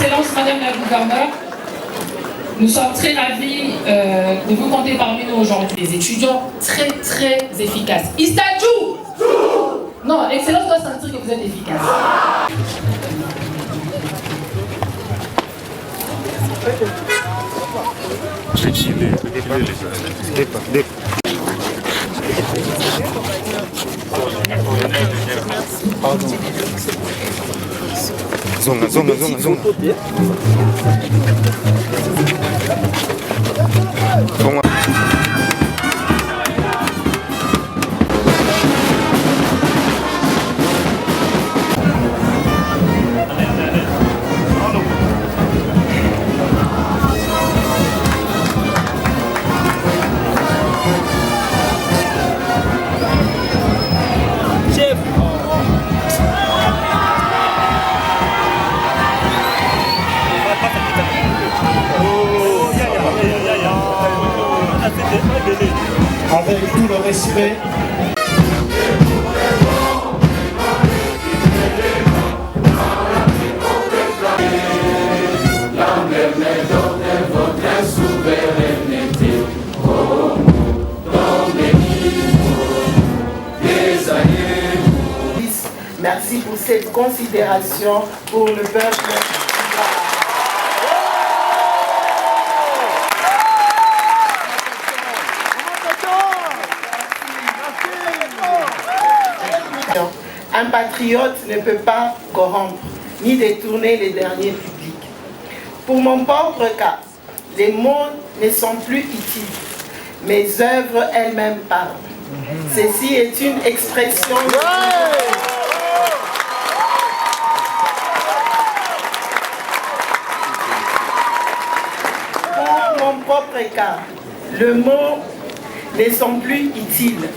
Excellence Madame la Gouverneure, nous sommes très ravis de vous compter parmi nous aujourd'hui. Des étudiants très efficaces. Istadjou! Non, Excellence doit sentir que vous êtes efficace. Zonga. Avec tout le respect. Merci pour cette considération pour le peuple. Un patriote ne peut pas corrompre ni détourner les derniers publics. Pour mon propre cas, les mots ne sont plus utiles. Mes œuvres elles-mêmes parlent. Ceci est une expression Pour mon propre cas, les mots ne sont plus utiles.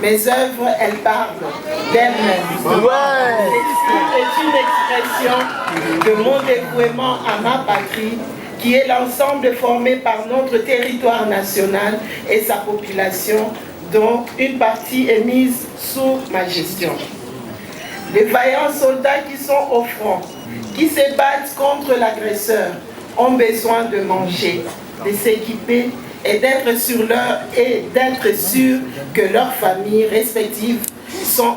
Mes œuvres, elles parlent d'elles-mêmes. C'est une expression de mon dévouement à ma patrie, qui est l'ensemble formé par notre territoire national et sa population, dont une partie est mise sous ma gestion. Les vaillants soldats qui sont au front, qui se battent contre l'agresseur, ont besoin de manger, de s'équiper et d'être sûrs que leurs familles respectives sont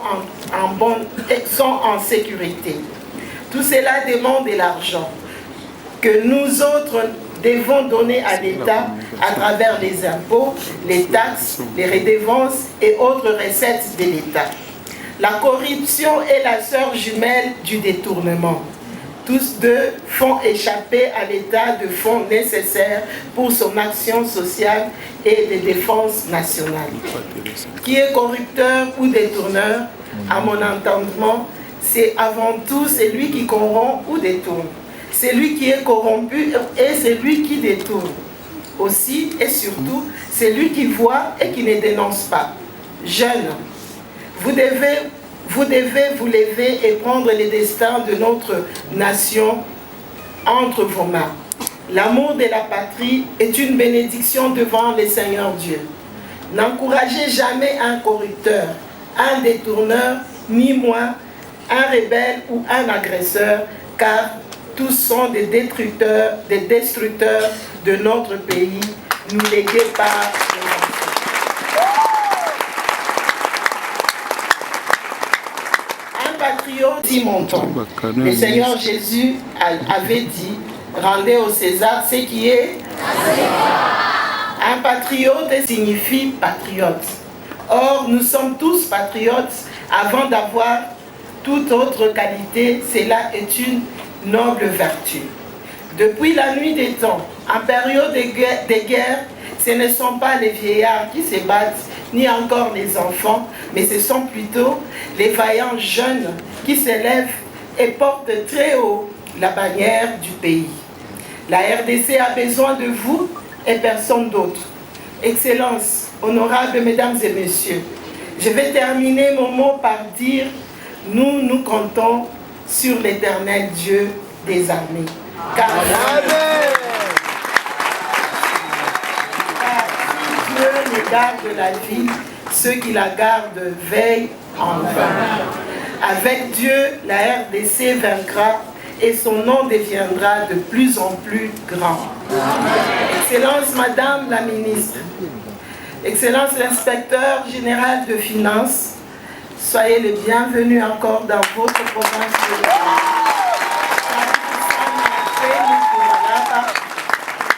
en sécurité. Tout cela demande de l'argent que nous autres devons donner à l'État à travers les impôts, les taxes, les redevances et autres recettes de l'État. La corruption est la sœur jumelle du détournement. Tous deux font échapper à l'État de fonds nécessaires pour son action sociale et de défense nationale. Qui est corrupteur ou détourneur, à mon entendement, c'est avant tout celui qui corrompt ou détourne. Celui qui est corrompu et celui qui détourne. Aussi et surtout, celui qui voit et qui ne dénonce pas. Jeunes, vous devez vous lever et prendre le destin de notre nation entre vos mains. L'amour de la patrie est une bénédiction devant le Seigneur Dieu. N'encouragez jamais un corrupteur, un détourneur, ni moins un rebelle ou un agresseur, car tous sont des destructeurs de notre pays, nous légués par patriote dit mon temps. Le Seigneur Jésus avait dit, rendez au César ce qui est. Un patriote signifie patriote. Or, nous sommes tous patriotes avant d'avoir toute autre qualité. Cela est une noble vertu. Depuis la nuit des temps, en période de guerre, ce ne sont pas les vieillards qui se battent, ni encore les enfants, mais ce sont plutôt les vaillants jeunes qui s'élèvent et portent très haut la bannière du pays. La RDC a besoin de vous et personne d'autre. Excellences, honorables mesdames et messieurs, je vais terminer mon mot par dire, nous comptons sur l'Éternel Dieu des armées. Car si Dieu ne garde la vie, ceux qui la gardent veillent en vain. Avec Dieu, la RDC vaincra et son nom deviendra de plus en plus grand. Excellence Madame la Ministre, Excellence l'inspecteur général de finances, soyez les bienvenus encore dans votre province de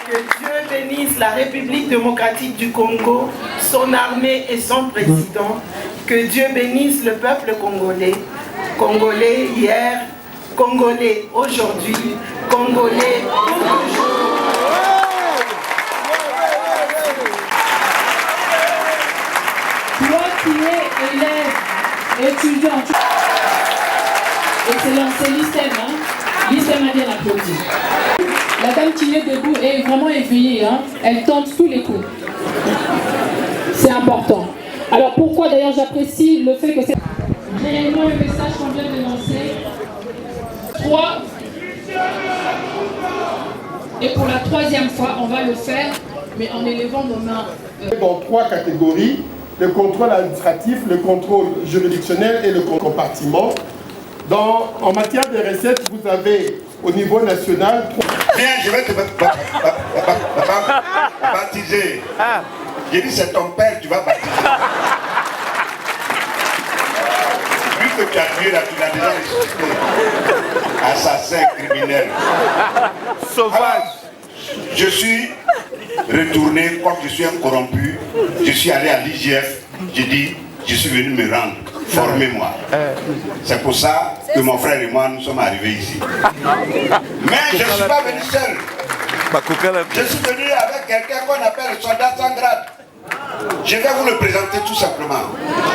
Que Dieu bénisse la République démocratique du Congo, son armée et son président. Que Dieu bénisse le peuple congolais. Congolais hier, Congolais aujourd'hui, Congolais pour toujours. Toi qui es élève, étudiant, excellent, c'est l'ISTEM, hein? L'ISTEM a bien applaudi. La dame qui est debout est vraiment éveillée, hein? Elle tente tous les coups. C'est important. Alors pourquoi d'ailleurs j'apprécie le fait que c'est réellement un message qu'on vient de lancer. 3. Et pour la 3e fois, on va le faire, mais en élevant nos mains. Dans 3 catégories, le contrôle administratif, le contrôle juridictionnel et le compartiment. En matière de recettes, vous avez au niveau national... Viens, je vais te baptiser. J'ai dit c'est ton père, tu vas baptiser. Vu que tu as tué là, tu l'as déjà ressuscité. Assassin criminel. Sauvage. Alors, je suis retourné, comme je suis un corrompu, je suis allé à l'IGF, j'ai dit, je suis venu me rendre, formez-moi. C'est pour ça que mon frère et moi, nous sommes arrivés ici. Mais je ne suis pas venu seul. Je suis venu avec quelqu'un qu'on appelle le soldat sans grade. Je vais vous le présenter tout simplement.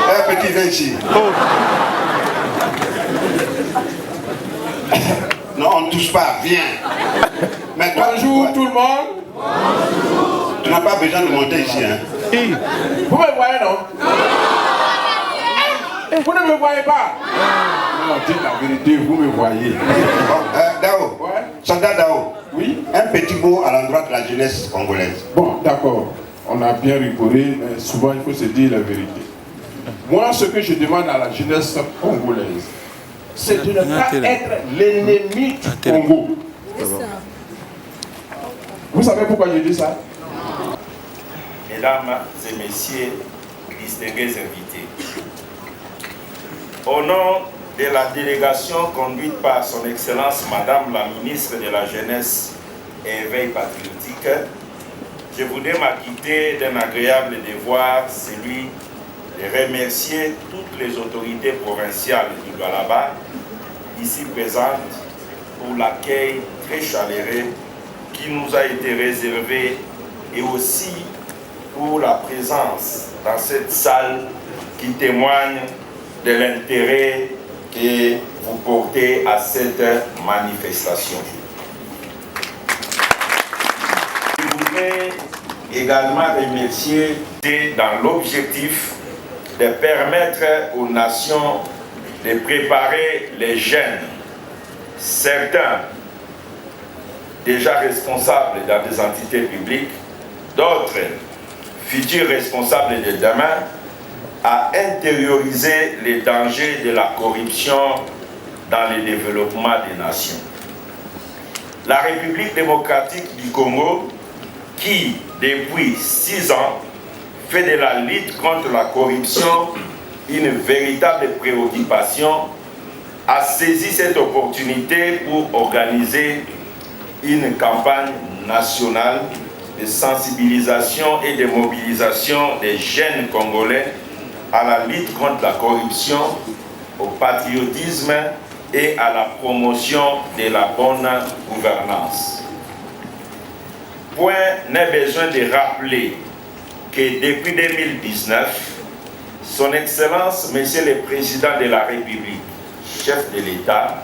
Un petit, viens ici. Non, on ne touche pas, viens. Mais toi, bonjour tout le monde. Bonjour. Tu n'as pas besoin de monter ici, hein. Vous me voyez, non? Vous ne me voyez pas? Non, dites la vérité, vous me voyez. Bon, Dao, ouais. Soldat Dao, oui? Un petit mot à l'endroit de la jeunesse congolaise. Bon, d'accord. On a bien rigolé, mais souvent il faut se dire la vérité. Moi, ce que je demande à la jeunesse congolaise, c'est de ne pas être l'ennemi du Congo. Vous savez pourquoi je dis ça? Mesdames et messieurs, distingués invités, au nom de la délégation conduite par son Excellence Madame la Ministre de la Jeunesse et Éveil Patriotique, je voudrais m'acquitter d'un agréable devoir, celui de remercier toutes les autorités provinciales du Lualaba, ici présentes, pour l'accueil très chaleureux qui nous a été réservé et aussi pour la présence dans cette salle qui témoigne de l'intérêt que vous portez à cette manifestation. Je voudrais également remercier dans l'objectif de permettre aux nations de préparer les jeunes, certains déjà responsables dans des entités publiques, d'autres futurs responsables de demain, à intérioriser les dangers de la corruption dans le développement des nations. La République démocratique du Congo, qui depuis 6 ans fait de la lutte contre la corruption une véritable préoccupation, a saisi cette opportunité pour organiser une campagne nationale de sensibilisation et de mobilisation des jeunes Congolais à la lutte contre la corruption, au patriotisme et à la promotion de la bonne gouvernance. Point n'est besoin de rappeler que depuis 2019, Son Excellence, Monsieur le Président de la République, chef de l'État,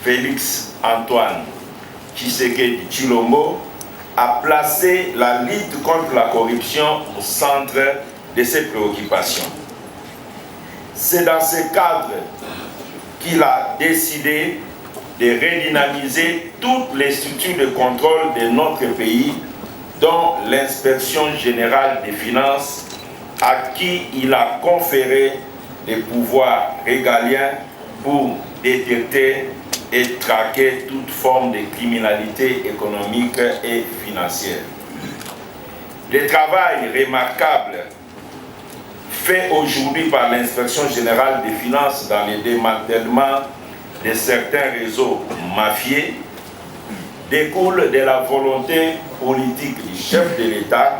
Félix Antoine Tshisekedi Tshilombo, a placé la lutte contre la corruption au centre de ses préoccupations. C'est dans ce cadre qu'il a décidé de redynamiser toutes les structures de contrôle de notre pays, dont l'inspection générale des finances, à qui il a conféré des pouvoirs régaliens pour détecter et traquer toute forme de criminalité économique et financière. Le travail remarquable fait aujourd'hui par l'Inspection générale des finances dans le démantèlement de certains réseaux mafieux découle de la volonté politique du chef de l'État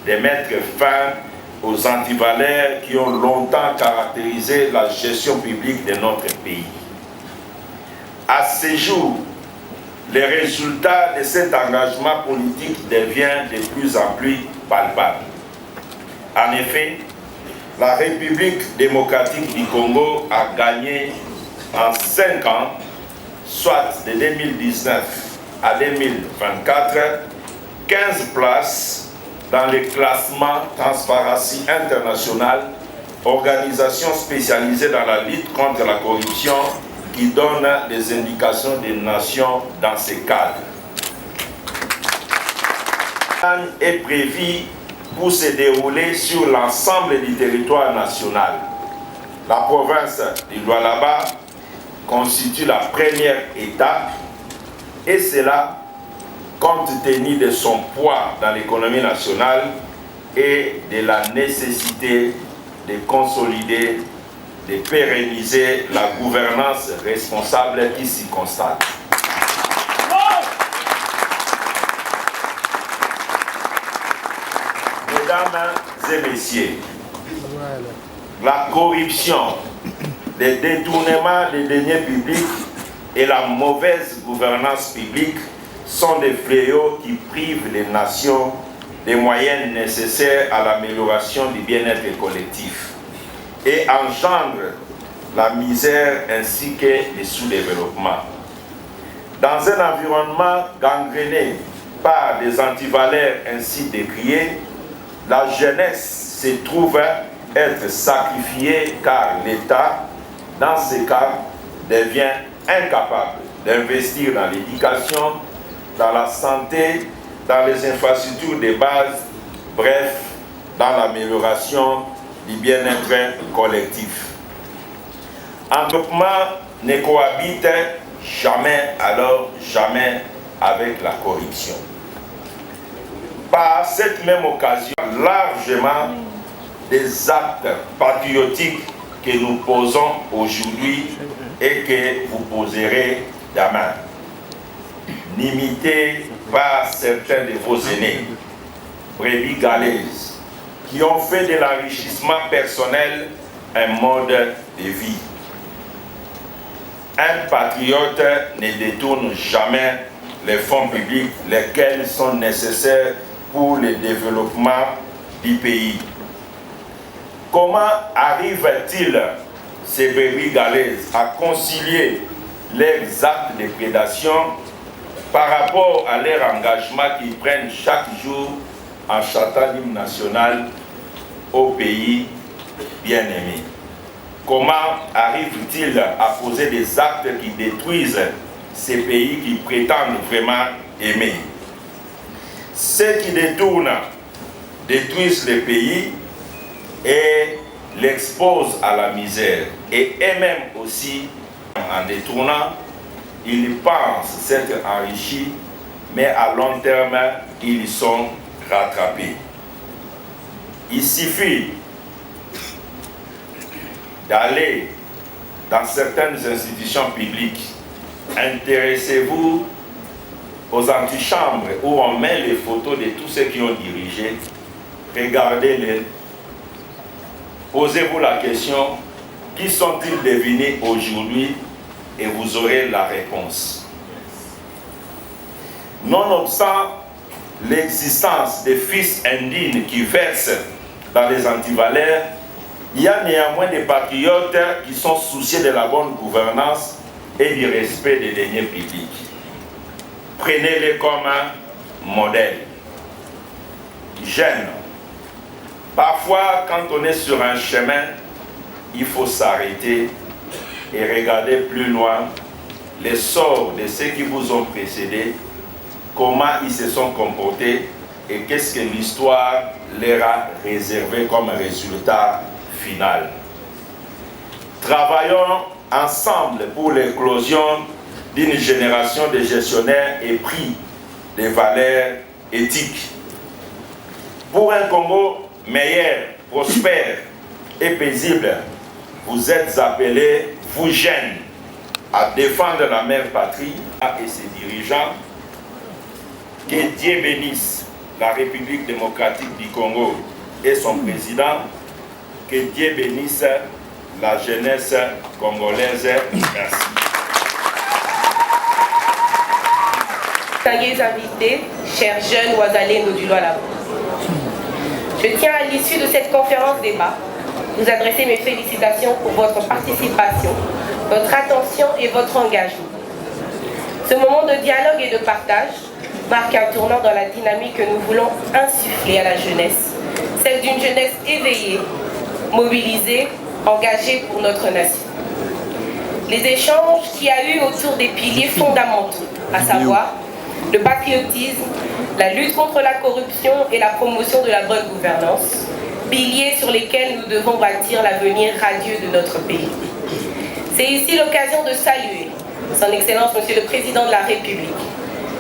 de mettre fin aux antivaleurs qui ont longtemps caractérisé la gestion publique de notre pays. À ce jour, le résultat de cet engagement politique devient de plus en plus palpable. En effet, la République démocratique du Congo a gagné en 5 ans, soit de 2019 à 2024, 15 places dans le classement Transparency International, organisation spécialisée dans la lutte contre la corruption qui donne des indications des nations dans ces cadres. Est prévu pour se dérouler sur l'ensemble du territoire national. La province du Lualaba constitue la première étape et cela compte tenu de son poids dans l'économie nationale et de la nécessité de consolider, de pérenniser la gouvernance responsable qui s'y constate. Mesdames et messieurs, la corruption, le détournement des deniers publics et la mauvaise gouvernance publique sont des fléaux qui privent les nations des moyens nécessaires à l'amélioration du bien-être collectif et engendrent la misère ainsi que le sous-développement. Dans un environnement gangréné par des antivaleurs ainsi décriés, la jeunesse se trouve être sacrifiée car l'État, dans ces cas, devient incapable d'investir dans l'éducation, dans la santé, dans les infrastructures de base, bref, dans l'amélioration du bien-être collectif. Un groupement ne cohabite jamais, alors jamais, avec la corruption. Par cette même occasion, largement des actes patriotiques que nous posons aujourd'hui et que vous poserez demain, imités par certains de vos aînés, brebis galaises, qui ont fait de l'enrichissement personnel un mode de vie. Un patriote ne détourne jamais les fonds publics, lesquels sont nécessaires pour le développement du pays. Comment arrive-t-il, ces brebis galaises, à concilier leurs actes de prédation par rapport à leur engagement qu'ils prennent chaque jour en chantant l'hymne national au pays bien-aimé? Comment arrive-t-il à poser des actes qui détruisent ces pays qui prétendent vraiment aimer? Ceux qui détournent détruisent le pays et l'exposent à la misère. Et eux-mêmes aussi, en détournant, ils pensent s'être enrichis, mais à long terme, ils sont rattrapés. Il suffit d'aller dans certaines institutions publiques. Intéressez-vous aux antichambres où on met les photos de tous ceux qui ont dirigé. Regardez-les. Posez-vous la question, qui sont-ils devenus aujourd'hui? Et vous aurez la réponse. Nonobstant l'existence des fils indignes qui versent dans les antivaleurs, il y a néanmoins des patriotes qui sont soucieux de la bonne gouvernance et du respect des deniers publics. Prenez-les comme un modèle. Jeunes. Parfois, quand on est sur un chemin, il faut s'arrêter et regarder plus loin les sorts de ceux qui vous ont précédés, comment ils se sont comportés et qu'est-ce que l'histoire leur a réservé comme résultat final. Travaillons ensemble pour l'éclosion d'une génération de gestionnaires épris des valeurs éthiques. Pour un Congo meilleur, prospère et paisible, vous êtes appelés, vous jeunes, à défendre la mère patrie et ses dirigeants. Que Dieu bénisse la République démocratique du Congo et son président. Que Dieu bénisse la jeunesse congolaise. Merci. Distingués invités, chers jeunes Ouazalendo du Lualaba. Je tiens à l'issue de cette conférence débat vous adresser mes félicitations pour votre participation, votre attention et votre engagement. Ce moment de dialogue et de partage marque un tournant dans la dynamique que nous voulons insuffler à la jeunesse, celle d'une jeunesse éveillée, mobilisée, engagée pour notre nation. Les échanges qu'il y a eu autour des piliers fondamentaux, à savoir le patriotisme, la lutte contre la corruption et la promotion de la bonne gouvernance, piliers sur lesquels nous devons bâtir l'avenir radieux de notre pays. C'est ici l'occasion de saluer Son Excellence Monsieur le Président de la République,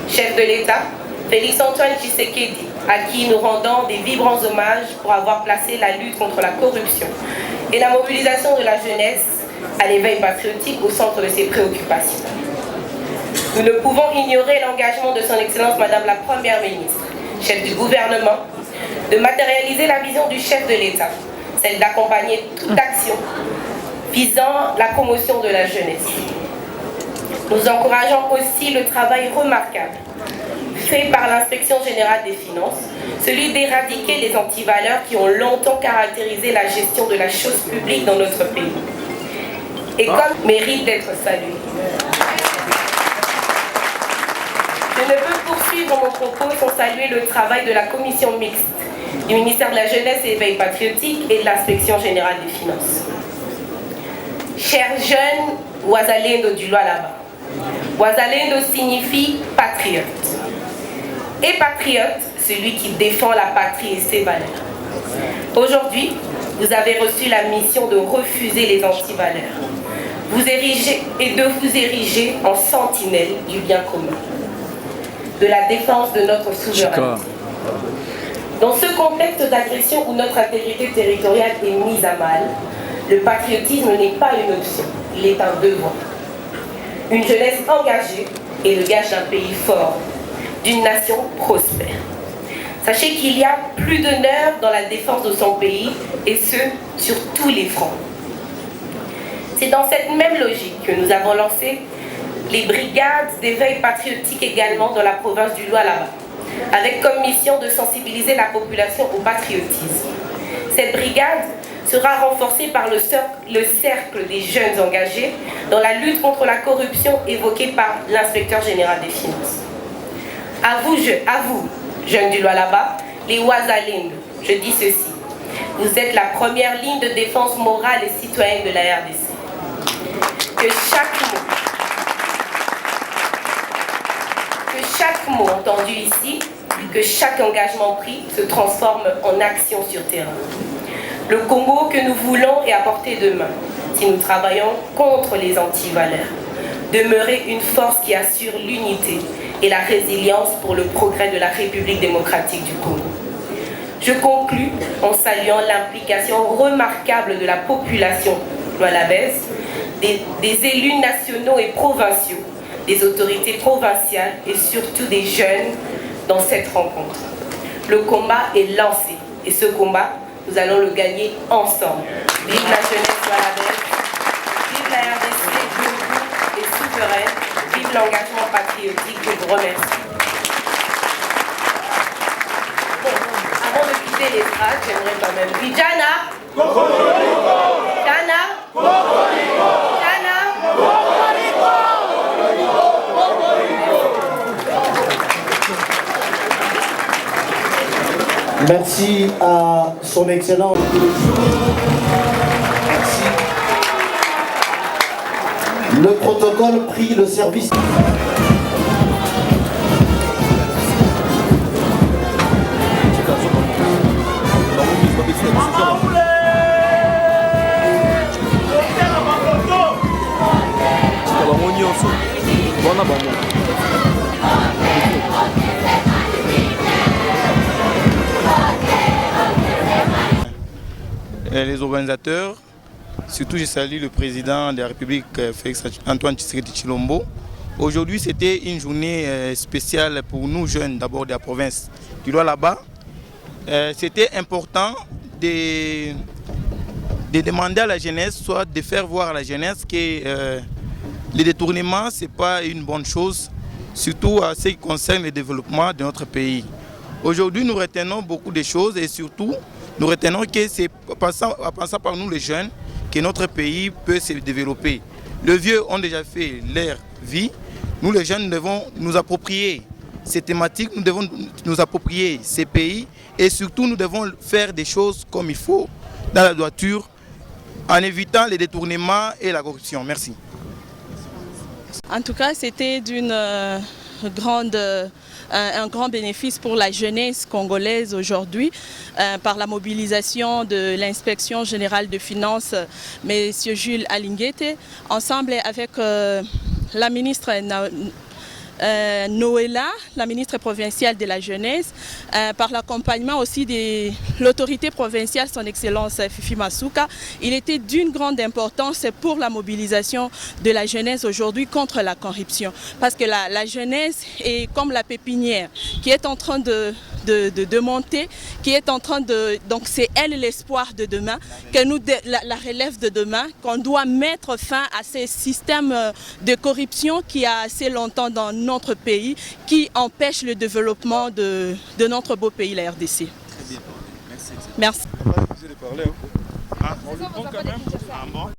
chef de l'État, Félix-Antoine Tshisekedi, à qui nous rendons des vibrants hommages pour avoir placé la lutte contre la corruption et la mobilisation de la jeunesse à l'éveil patriotique au centre de ses préoccupations. Nous ne pouvons ignorer l'engagement de Son Excellence Madame la Première Ministre, chef du gouvernement, de matérialiser la vision du chef de l'État, celle d'accompagner toute action visant la promotion de la jeunesse. Nous encourageons aussi le travail remarquable fait par l'Inspection Générale des Finances, celui d'éradiquer les antivaleurs qui ont longtemps caractérisé la gestion de la chose publique dans notre pays. Et comme mérite d'être salué. Je ne peux poursuivre mon propos sans saluer le travail de la commission mixte du ministère de la Jeunesse et Éveil patriotique et de l'Inspection Générale des Finances. Chers jeunes Ouazalendo du Lualaba, Ouazalendo signifie patriote. Et patriote, celui qui défend la patrie et ses valeurs. Aujourd'hui, vous avez reçu la mission de refuser les antivaleurs, et de vous ériger en sentinelle du bien commun, de la défense de notre souveraineté. Dans ce contexte d'agression où notre intégrité territoriale est mise à mal, le patriotisme n'est pas une option, il est un devoir. Une jeunesse engagée est le gage d'un pays fort, d'une nation prospère. Sachez qu'il y a plus d'honneur dans la défense de son pays, et ce, sur tous les fronts. C'est dans cette même logique que nous avons lancé les brigades d'éveil patriotique également dans la province du Lualaba, avec comme mission de sensibiliser la population au patriotisme. Cette brigade sera renforcée par le cercle des jeunes engagés dans la lutte contre la corruption évoquée par l'inspecteur général des finances. À vous, jeunes du Lualaba, les Ouazalendo, je dis ceci. Vous êtes la première ligne de défense morale et citoyenne de la RDC. Que chaque mot entendu ici, que chaque engagement pris se transforme en action sur terrain. Le Congo que nous voulons est à portée de main si nous travaillons contre les antivaleurs. Demeurer une force qui assure l'unité et la résilience pour le progrès de la République démocratique du Congo. Je conclus en saluant l'implication remarquable de la population lualabaise, des élus nationaux et provinciaux, des autorités provinciales et surtout des jeunes dans cette rencontre. Le combat est lancé et ce combat, nous allons le gagner ensemble. Vive la jeunesse lualabaise, vive la RDC debout et souveraine, vive l'engagement patriotique. Je vous remercie. Bon, avant de quitter les strates, j'aimerais quand même dire Jana, Jana, Jana, Merci à son Excellence. Merci. Le protocole prie le service. Kalau Les organisateurs, surtout je salue le président de la République, Félix Antoine Tshisekedi Tshilombo. Aujourd'hui, c'était une journée spéciale pour nous jeunes, d'abord de la province du Lualaba. C'était important de demander à la jeunesse, soit de faire voir à la jeunesse que les détournements, ce n'est pas une bonne chose, surtout à ce qui concerne le développement de notre pays. Aujourd'hui, nous retenons beaucoup de choses et surtout, nous retenons que c'est en passant par nous les jeunes que notre pays peut se développer. Les vieux ont déjà fait leur vie. Nous les jeunes devons nous approprier ces thématiques, nous devons nous approprier ces pays et surtout nous devons faire des choses comme il faut dans la droiture en évitant les détournements et la corruption. Merci. En tout cas, c'était un grand bénéfice pour la jeunesse congolaise aujourd'hui par la mobilisation de l'inspection générale de finances, M. Jules Alinguete, ensemble avec la ministre Noëlla, la ministre provinciale de la jeunesse, par l'accompagnement aussi de l'autorité provinciale, son Excellence Fifi Masuka. Il était d'une grande importance pour la mobilisation de la jeunesse aujourd'hui contre la corruption. Parce que la jeunesse est comme la pépinière qui est en train de monter, qui est en train de... Donc c'est elle l'espoir de demain, que nous, la relève de demain, qu'on doit mettre fin à ces systèmes de corruption qui a assez longtemps dans notre pays, qui empêchent le développement de notre beau pays, la RDC. Très bien. Merci. Merci.